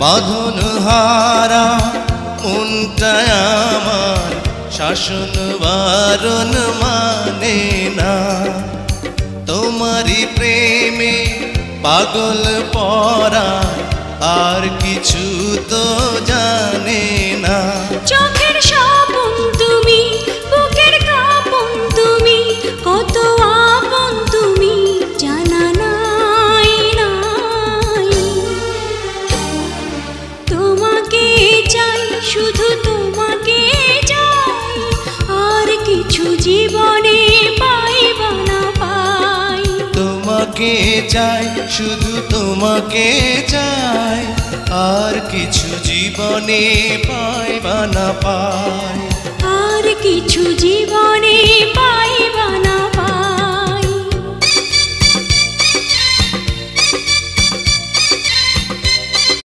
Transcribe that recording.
বাঁধন হারা মনটা আমার শাসন বারণ মানে না। তোমারই প্রেমে পাগল পরা আর কিছু তো জানে না। চোখের স্বপন তুমি, বুকের কাঁপন তুমি, কত আপন তুমি জানা নাই নাই। তোমাকে চাই, শুধু তোমাকে চাই, আর কিছু জীবনে পাইবা না পাই। তোমাকে চাই, শুধু তোমাকে চাই, আর কিছু জীবনে পাইবা না পাই। আর কিছু জীবনে পাইবা না